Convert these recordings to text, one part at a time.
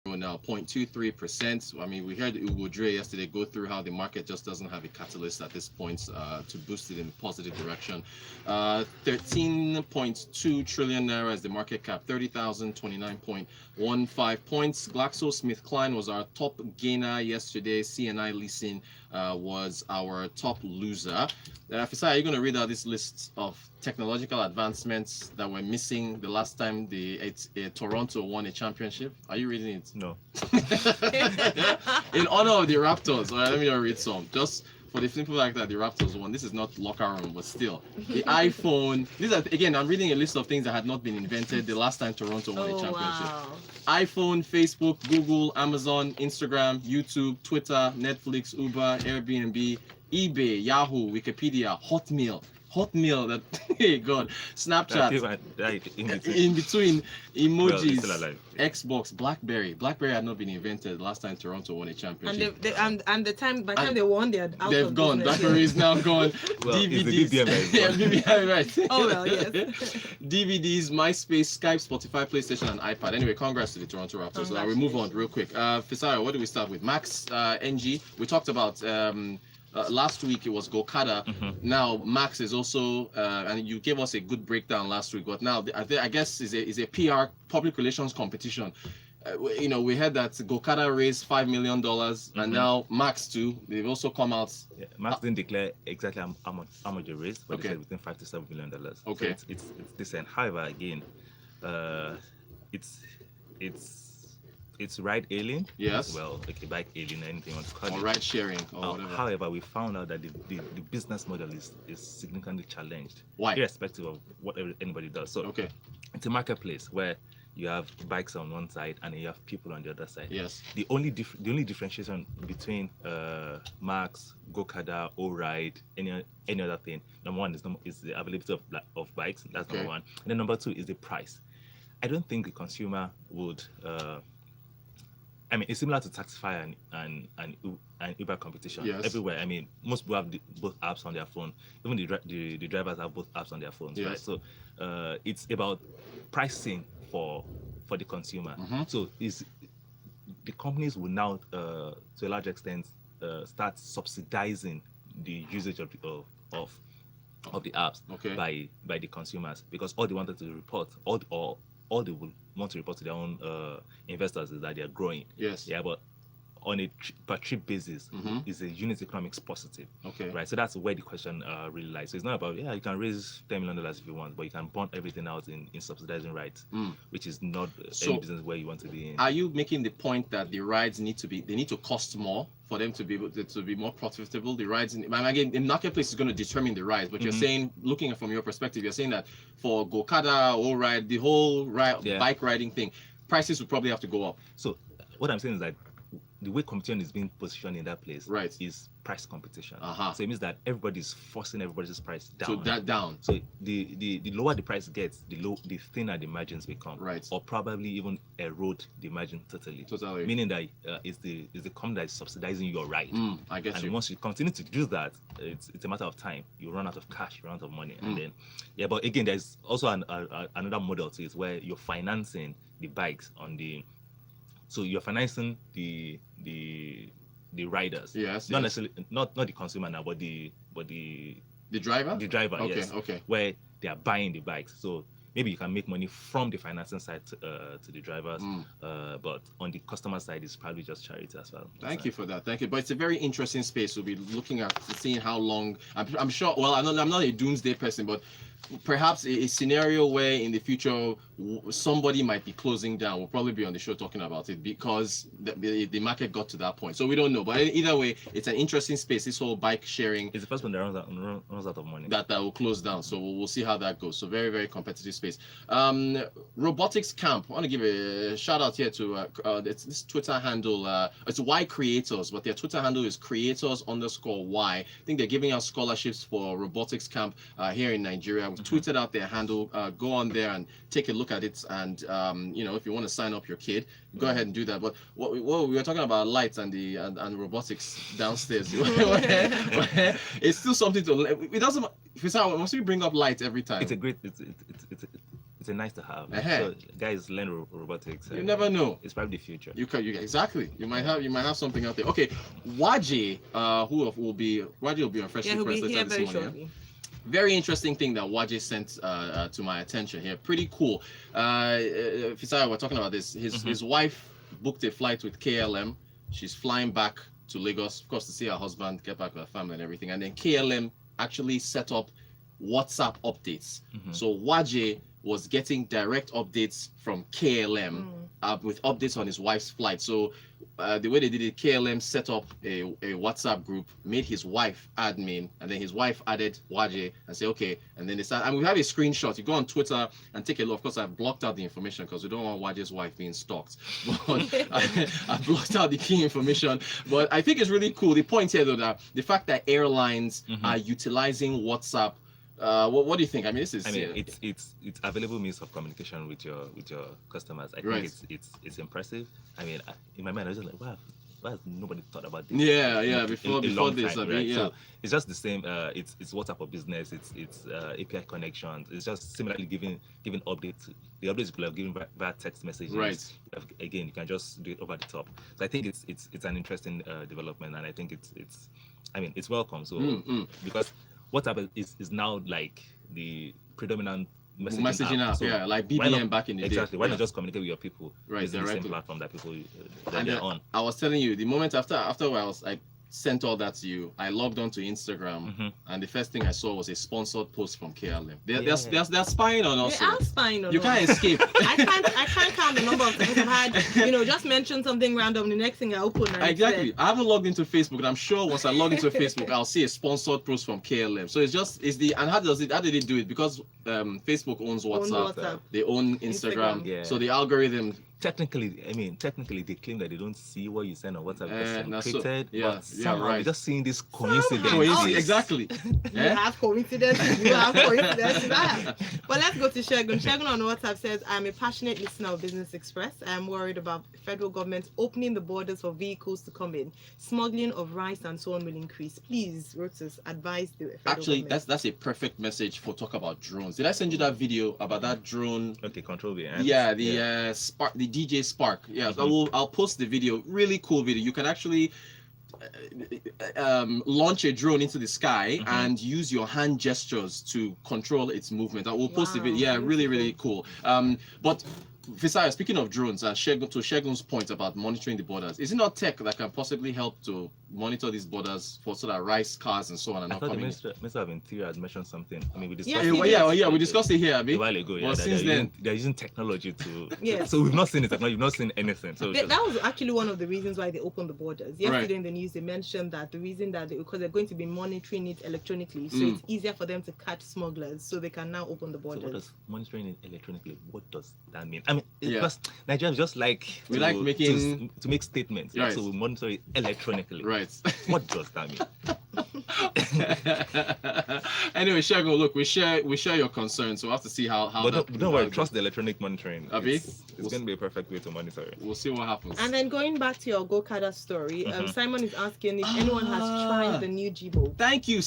now, 0.23%. I mean, we heard Aruoture yesterday go through how the market just doesn't have a catalyst at this point to boost it in a positive direction. 13.2 trillion naira is the market cap, 30,029.15 points. GlaxoSmithKline was our top gainer yesterday. CNI leasing was our top loser. Fisayo, are you going to read out this list of technological advancements that were missing the last time Toronto won a championship? Are you reading it? No. In honor of the Raptors, all right, let me just read some. Just for the simple fact that the Raptors won. This is not locker room, but still. The iPhone. These are, again, I'm reading a list of things that had not been invented the last time Toronto won a championship. Wow. iPhone, Facebook, Google, Amazon, Instagram, YouTube, Twitter, Netflix, Uber, Airbnb, eBay, Yahoo, Wikipedia, Hotmail, that hey God, Snapchat, in between emojis, well, Xbox, BlackBerry had not been invented last time Toronto won a championship. And the time by the time they won, they're out they've of gone. business. BlackBerry is now gone. Well, DVDs, yeah, BBM, right? Oh well, yes. DVDs, MySpace, Skype, Spotify, PlayStation, and iPad. Anyway, congrats to the Toronto Raptors. We move on real quick. Fisayo, what do we start with? Max, NG. We talked about. Last week it was Gokada. Now Max is also, and you gave us a good breakdown last week. But now I guess is a PR public relations competition. We heard that Gokada raised $5 million, and now Max too. They've also come out. Yeah, Max didn't declare exactly how much they raised, but they said within $5 to $7 million. Okay, so it's decent. However, again, it's ride hailing. Yes. Well, okay, bike hailing, anything you want to call it. Or ride sharing or whatever. However, we found out that the business model is significantly challenged. Why? Irrespective of what anybody does. So it's a marketplace where you have bikes on one side and you have people on the other side. Yes. The only differentiation between Max, Gokada, O-Ride, any other thing, number one is the availability of bikes. That's number one. And then number two is the price. I don't think the consumer would. I mean, it's similar to Taxify and Uber competition everywhere. I mean, most people have both apps on their phone. Even the drivers have both apps on their phones. Right? So it's about pricing for the consumer. So the companies will now, to a large extent, start subsidizing the usage of the apps by the consumers, because all they wanted to report, all they will want to report to their own investors is that they are growing. Yes. Yeah, but on a per trip basis, is a unit economics positive. Okay. Right. So that's where the question really lies. So it's not about you can raise $10 million if you want, but you can burn everything out in subsidizing rides, which is not any business where you want to be in. Are you making the point that the rides need to cost more for them to be able to be more profitable? The rides, again, the marketplace is going to determine the rides, but you're saying, looking from your perspective, you're saying that for Gokada or ride, the whole bike riding thing, prices would probably have to go up. So what I'm saying is that the way competition is being positioned in that place is price competition. So it means that everybody's forcing everybody's price down. So that down. So the lower the price gets, the thinner the margins become. Right. Or probably even erode the margin totally. Totally. Meaning that it's the company that is subsidizing your ride. I guess. And once you continue to do that, it's a matter of time. You run out of cash, you run out of money, and then but again, there's also another model to it where you're financing the bikes on the. So you're financing the riders. Not necessarily not the consumer now, but the driver. The driver. Okay. Yes. Okay. Where they are buying the bikes. So maybe you can make money from the financing side to the drivers, but on the customer side, it's probably just charity as well. Thank you for that. Thank you. But it's a very interesting space. We'll be looking at seeing how long. I'm sure. Well, I'm not a doomsday person, but perhaps a scenario where in the future somebody might be closing down. We'll probably be on the show talking about it because the market got to that point. So we don't know. But either way, it's an interesting space. This whole bike sharing. It's the first one that runs out of money. That will close down. So we'll see how that goes. So very, very competitive space. Robotics Camp. I want to give a shout out here to this Twitter handle. It's Y Creators, but their Twitter handle is creators_Y. I think they're giving out scholarships for Robotics Camp here in Nigeria. We've tweeted out their handle. Go on there and take a look at it. And if you want to sign up your kid, go ahead and do that. But what we were talking about lights and the and robotics downstairs. It's still something to. It doesn't. Must we bring up light every time? It's a great. it's a nice to have. Uh-huh. So guys, learn robotics. You never know. It's probably the future. You exactly. You might have something out there. Okay, Waje, Waje will be on Freshly he'll Pressed be here later very this morning. shortly. Very interesting thing that Waje sent to my attention here. Pretty cool. Fisayo, we're talking about this. His wife booked a flight with KLM. She's flying back to Lagos, of course, to see her husband, get back with her family and everything. And then KLM actually set up WhatsApp updates. So Waje was getting direct updates from KLM with updates on his wife's flight. So the way they did it, KLM set up a WhatsApp group, made his wife admin, and then his wife added Waje and say, okay, and then they start, and we have a screenshot. You go on Twitter and take a look. Of course, I've blocked out the information because we don't want Waje's wife being stalked. But I blocked out the key information. But I think it's really cool. The point here, though, that the fact that airlines are utilizing WhatsApp. What do you think? I mean, it's available means of communication with your customers. I think it's impressive. I mean, in my mind, I was just like, wow, why has nobody thought about this? Yeah. Before this, time, right? So it's just the same. It's WhatsApp for business. It's API connections. It's just similarly giving updates. The updates you could have given via text messages. Right. Again, you can just do it over the top. So I think it's an interesting development, and I think it's welcome. So because WhatsApp is now like the predominant messaging app. So like BBM back in the day. Exactly. Why not just communicate with your people? Right. It's the same platform that people and they're on. I was telling you, the moment after I was like sent all that to you, I logged on to Instagram, and the first thing I saw was a sponsored post from KLM. They're spying on us. They are spying on us. You can't escape. I can't count the number of times I've had, just mention something random. The next thing I open, and exactly. I haven't logged into Facebook, and I'm sure once I log into Facebook, I'll see a sponsored post from KLM. So and how did it do it? Because Facebook owns WhatsApp. They own Instagram. Yeah. So the algorithm. Technically, they claim that they don't see what you send on WhatsApp because it's encrypted. But somehow right. we're just seeing this coincidence. Exactly. You have coincidences. You have coincidences. But let's go to Shegun. Shegun on WhatsApp says, I'm a passionate listener of Business Express. I'm worried about the federal government opening the borders for vehicles to come in. Smuggling of rice and so on will increase. Please, Rotus, advise the federal government. That's a perfect message for talk about drones. Did I send you that video about that drone? Okay, control the Spark, the DJ Spark. Yeah, I'll post the video. Really cool video. You can actually launch a drone into the sky and use your hand gestures to control its movement. I will post the video. Yeah, really cool. But Fisayo, speaking of drones, and Shegun's point about monitoring the borders, is it not tech that can possibly help to monitor these borders for so that rice cars and so on are not coming? I thought the Minister of Interior had mentioned something. I mean, we discussed we discussed it here, a while ago. Well, since then they're using technology to. Yes. So we've not seen the technology, we've not seen anything. So that was actually one of the reasons why they opened the borders. Yesterday in the news, they mentioned that the reason that because they're going to be monitoring it electronically, so it's easier for them to catch smugglers, so they can now open the borders. So what does monitoring it electronically? What does that mean? I mean, because Nigerians just like to make statements. Right. So we monitor it electronically. Right. What does that mean? Anyway, Shegun, look, we share your concerns, so we'll have to see how. But don't worry, trust the electronic monitoring. Abi? It's going to be a perfect way to monitor it. We'll see what happens. And then going back to your Gokada story, Simon is asking if anyone has tried the new Jibo. Thank you,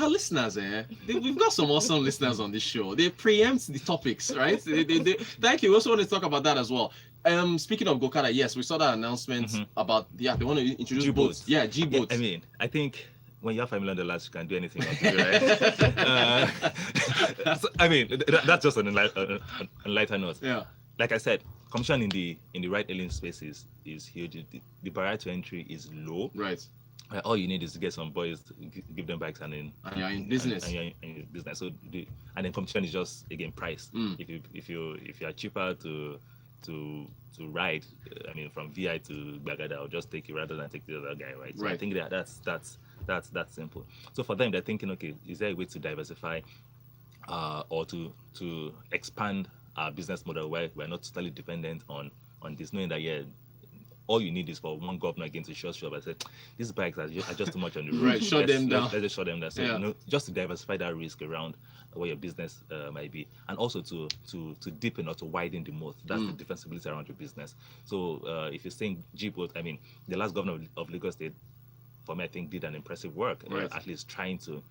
our listeners. We've got some awesome listeners on this show. They preempt the topics, right? Thank you. We also want to talk about that as well. Speaking of Gokada, yes, we saw that announcement about they want to introduce boats. Yeah, G-boats. I mean, I think when you have $5 million, you can do anything on it, right? So, I mean, that's just on a lighter note. Yeah. Like I said, competition in the ride-hailing space is huge. The barrier to entry is low. Right. All you need is to get some boys, give them bikes, and you're in business. And you're in business. So and then competition is just again price. If you are cheaper to ride, I mean from VI to Bagada, I'll just take you rather than take the other guy, right? So I think that's simple. So for them, they're thinking, okay, is there a way to diversify or to expand our business model where we're not totally dependent on this, knowing that all you need is for one governor again to shut shop and say these bikes are just too much on the road. Right, shut them down. Let's just shut them down. So just to diversify that risk around where your business might be, and also to deepen or to widen the moat. That's the defensibility around your business. So if you're saying G-boat, I mean the last governor of Lagos State, for me, I think did an impressive work, at least trying to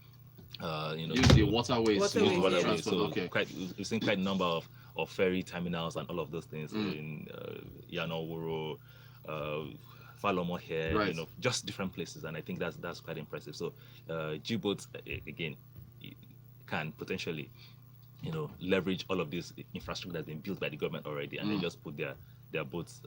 use the waterways. Waterways, for yeah. transport. So Okay. we've seen quite a number of ferry terminals and all of those things in Aruoture, Falomo here, Right. just different places, and I think that's quite impressive. So G-boats again can potentially leverage all of this infrastructure that's been built by the government already, and then just put their boats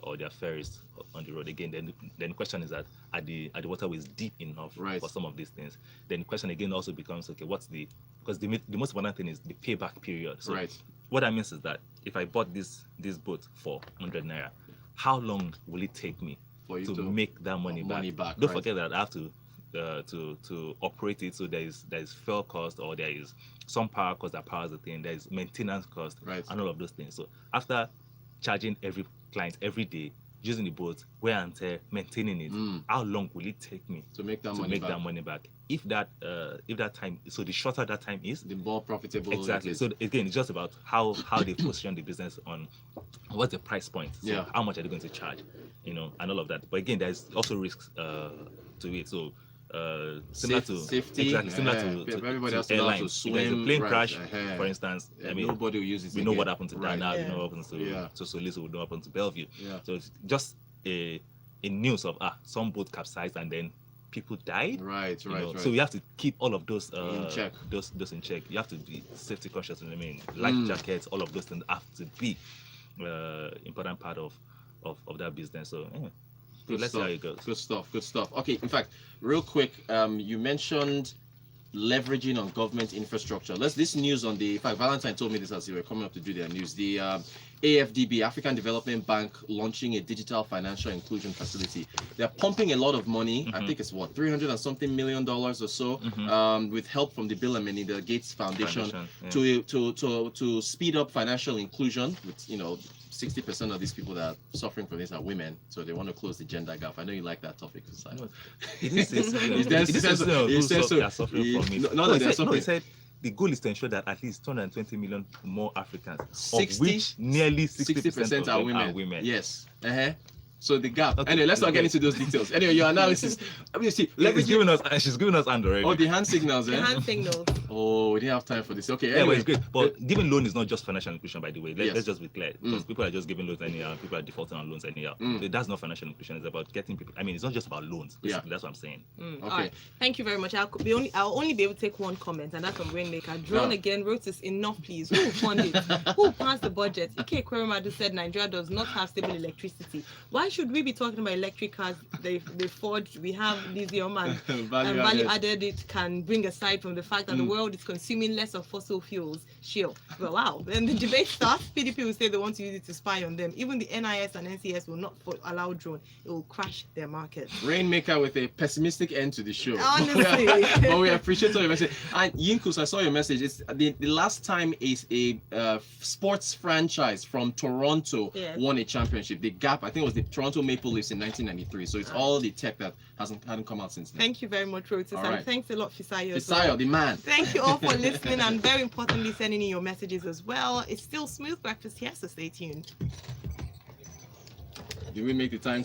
or their ferries on the road again. Then the question is that are the waterways deep enough Right. for some of these things? Then the question again also becomes, okay, because the most important thing is the payback period. So Right. what that means is that if I bought this boat for 100 naira, how long will it take me For you to make that money back? Don't right. forget that I have to operate it. So there is fuel cost, or there is some power cost that powers the thing. There is maintenance cost, Right. and all of those things. So after charging every client every day, using the boat, wear and tear, maintaining it, how long will it take me To make that to money make back. that money back? If that time, so the shorter that time is, The more profitable. exactly. it is. So again, it's just about how they position the business on what's the price point. So Yeah. how much are they going to charge, and all of that. But again, there's also risks to it. So similar to Safety, exactly similar to everybody has to know how to airlines. swim. If there's a plane right, crash, for instance, yeah, I mean, nobody will use it. we know what again. happened to Right. Dana, Yeah. we know what happens to Solis, we know what happened to Bellevue. Yeah. So it's just a news of some boat capsized and then people died. Right. Right. So we have to keep all of those In check. Those in check. You have to be safety conscious. I mean, life jackets, all of those things have to be important part of that business. So yeah. Good Let's see stuff. how it goes. Good stuff. Good stuff. Okay. In fact, real quick, you mentioned leveraging on government infrastructure. This news on the. In fact, Valentine told me this as they were coming up to do their news. The AFDB, African Development Bank, launching a digital financial inclusion facility. They're pumping a lot of money. I think it's what $300 and something million or so, with help from the Bill and Melinda Gates Foundation, yeah. to speed up financial inclusion. With 60% of these people that are suffering from this are women, so they want to close the gender gap. I know you like that topic, Fisayo. He said the goal is to ensure that at least 220 million more Africans, 60, of which nearly 60% of are them are women. women. Yes. So the gap. Okay. Anyway, let's not get Okay. into those details. Anyway, your analysis. I mean, see, She's giving us hand already. Oh, the hand signals. The hand signals. Oh, we didn't have time for this. Okay. Yeah, Anyway, but it's great. But giving loan is not just financial inclusion, by the way. Yes. Let's just be clear. Because people are just giving loans anyhow. People are defaulting on loans anyhow. That's not financial inclusion. It's about getting people. I mean, it's not just about loans. Basically. Yeah. That's what I'm saying. Okay. All right. Thank you very much. I'll only be able to take one comment, and that's from Rainmaker. Drone Yeah. again. Rotus, enough, please. Who will fund it? Who passed the budget? Ike Kwerimadu said Nigeria does not have stable electricity. Why should we be talking about electric cars? They forged. We have lithium and value added. It can bring aside from the fact that the world is consuming less of fossil fuels. Sure. Well, wow. Then the debate starts. PDP will say they want to use it to spy on them. Even the NIS and NCS will not allow drone. It will crash their market. Rainmaker with a pessimistic end to the show. Honestly. But we appreciate all your message. And Yinkus, I saw your message. It's the last time a sports franchise from Toronto won a championship. The Gap, I think it was the Toronto Maple Leafs in 1993. So it's all the tech that hadn't come out since then. Thank you very much, Rotus. All And right. thanks a lot, Fisayo. Fisayo, the man. Thank you all for listening and very importantly sending in your messages as well. It's still smooth breakfast here, so stay tuned. Did we make the time